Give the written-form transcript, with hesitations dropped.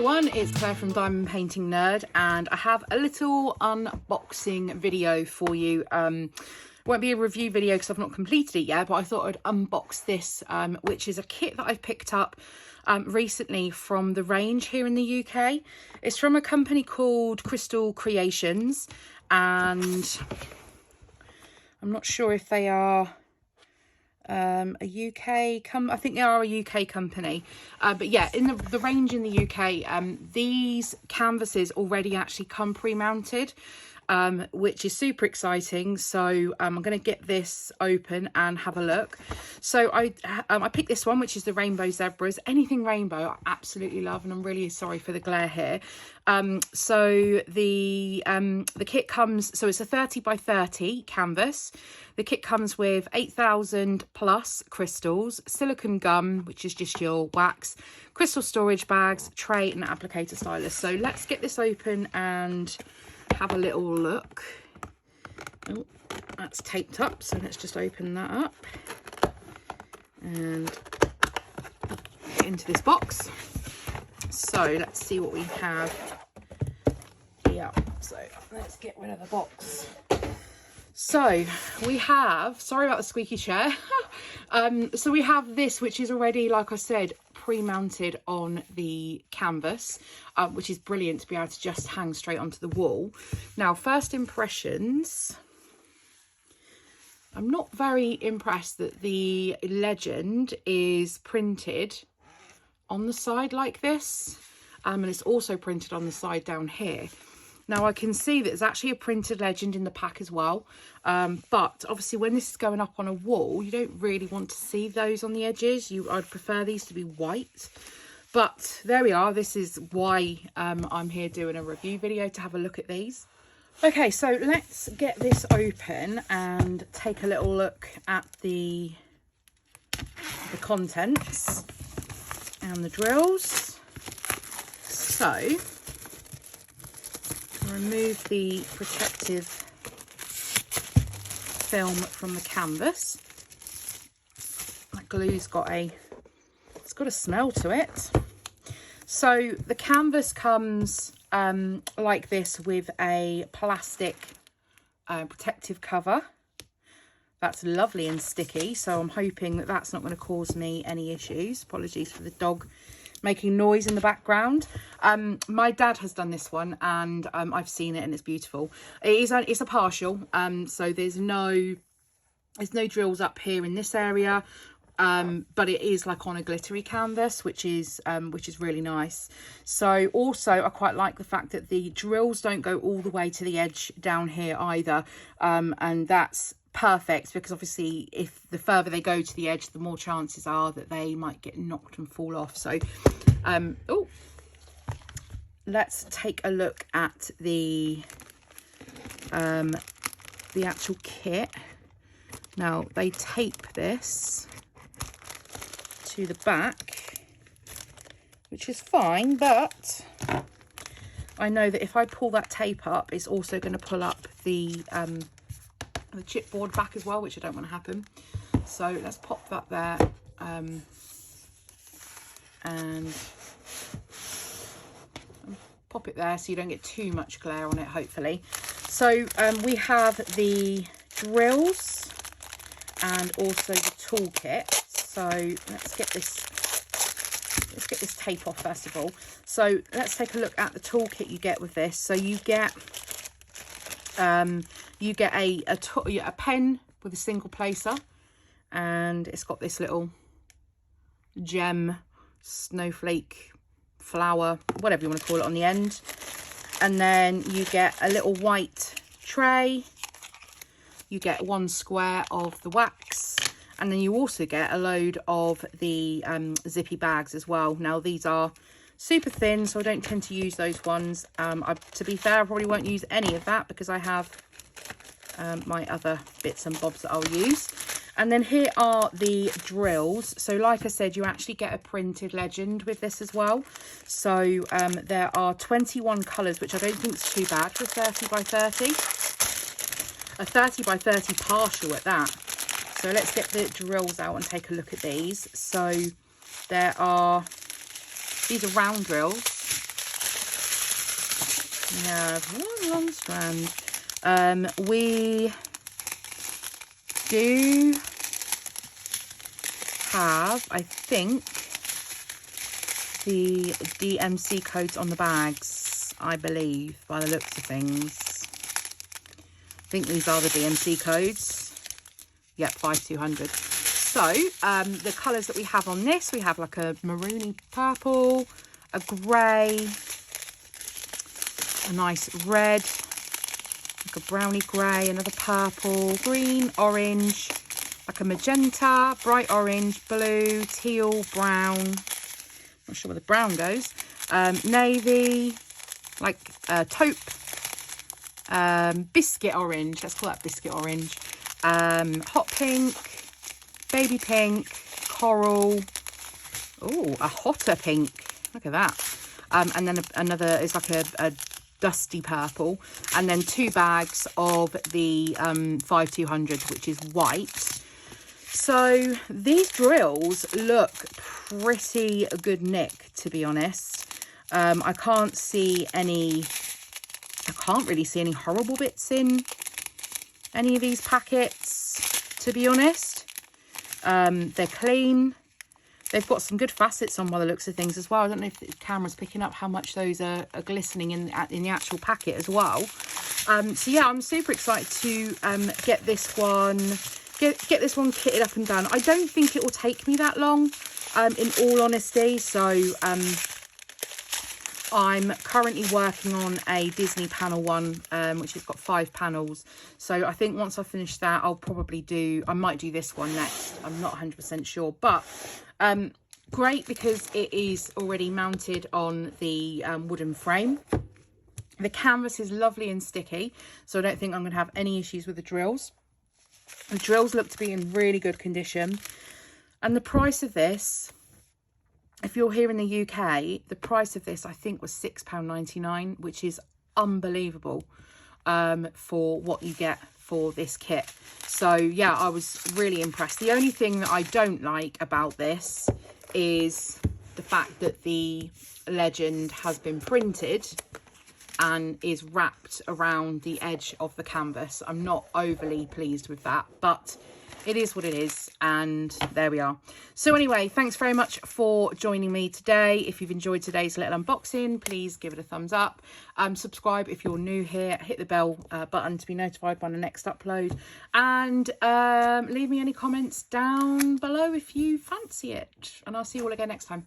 everyone, it's Claire from Diamond Painting Nerd, and I have a little unboxing video for you. Won't be a review video because I've not completed it yet, but I thought I'd unbox this, which is a kit that I've picked up recently from the range here in the UK. It's from a company called Crystal Creations, and I'm not sure if they are a UK I think they are a UK company, but yeah, in the range in the UK, these canvases already actually come pre-mounted, which is super exciting. So I'm going to get this open and have a look. So I picked this one, which is the Rainbow Zebras. Anything rainbow I absolutely love, and I'm really sorry for the glare here. So the kit comes, so it's a 30 by 30 canvas. The kit comes with 8,000 plus crystals, silicone gum, which is just your wax, crystal storage bags, tray and applicator stylus. So let's get this open and have a little look. Oh, that's taped up, so let's just open that up and get into this box. So let's see what we have here. So let's get rid of the box. So we have, sorry about the squeaky chair. So we have this, which is already, like I said, pre-mounted on the canvas, which is brilliant to be able to just hang straight onto the wall. Now, first impressions, I'm not very impressed that the legend is printed on the side like this, and it's also printed on the side down here. Now, I can see that there's actually a printed legend in the pack as well, but obviously when this is going up on a wall, you don't really want to see those on the edges. I'd prefer these to be white, but there we are. This is why I'm here doing a review video, to have a look at these. Okay, so let's get this open and take a little look at the contents and the drills. So remove the protective film from the canvas. That glue's got it's got a smell to it. So the canvas comes like this with a plastic protective cover. That's lovely and sticky, so I'm hoping that that's not going to cause me any issues. Apologies for the dog making noise in the background. My dad has done this one, and I've seen it, and it's beautiful. It's a partial, so there's no drills up here in this area, but it is like on a glittery canvas, which is really nice. So also I quite like the fact that the drills don't go all the way to the edge down here either, and that's perfect, because obviously if the further they go to the edge, the more chances are that they might get knocked and fall off. So oh, let's take a look at the actual kit. Now, they tape this to the back, which is fine, but I know that if I pull that tape up, it's also going to pull up the chipboard back as well, which I don't want to happen. So let's pop that there, and pop it there so you don't get too much glare on it, hopefully. So we have the drills and also the toolkit. So let's get this tape off first of all. So let's take a look at the toolkit you get with this. So you get a pen with a single placer, and it's got this little gem, snowflake, flower, whatever you want to call it, on the end. And then you get a little white tray, you get one square of the wax, and then you also get a load of the zippy bags as well. Now, these are super thin, so I don't tend to use those ones. To be fair, I probably won't use any of that because I have my other bits and bobs that I'll use. And then here are the drills. So like I said, you actually get a printed legend with this as well. So there are 21 colours, which I don't think is too bad for a 30 by 30. A 30 by 30 partial at that. So let's get the drills out and take a look at these. So these are round drills. Yeah, one long strand. We do have, I think, the DMC codes on the bags, I believe, by the looks of things. I think these are the DMC codes. Yep, 5200. So the colours that we have on this, we have like a maroony purple, a grey, a nice red, like a browny grey, another purple, green, orange, like a magenta, bright orange, blue, teal, brown. Not sure where the brown goes. Navy, like taupe, biscuit orange. Let's call that biscuit orange. Hot pink, baby pink, coral. Oh, a hotter pink. Look at that. And then another is like a dusty purple. And then 2 bags of the 5200, which is white. So these drills look pretty good nick, to be honest. I can't really see any horrible bits in any of these packets, to be honest. They're clean. They've got some good facets on by the looks of things as well. I don't know if the camera's picking up how much those are glistening in the actual packet as well. So yeah, I'm super excited to get this one kitted up and done. I don't think it will take me that long, in all honesty. So I'm currently working on a Disney panel one, which has got 5 panels. So I think once I finish that, I might do this one next. I'm not 100% sure, but great, because it is already mounted on the wooden frame. The canvas is lovely and sticky, so I don't think I'm going to have any issues with the drills. The drills look to be in really good condition. And the price of this, if you're here in the UK, the price of this I think was £6.99, which is unbelievable for what you get for this kit. So yeah, I was really impressed. The only thing that I don't like about this is the fact that the legend has been printed and is wrapped around the edge of the canvas. I'm not overly pleased with that, but it is what it is, and there we are. So anyway, thanks very much for joining me today. If you've enjoyed today's little unboxing, please give it a thumbs up. Subscribe if you're new here. Hit the bell button to be notified by the next upload, and leave me any comments down below if you fancy it, and I'll see you all again next time.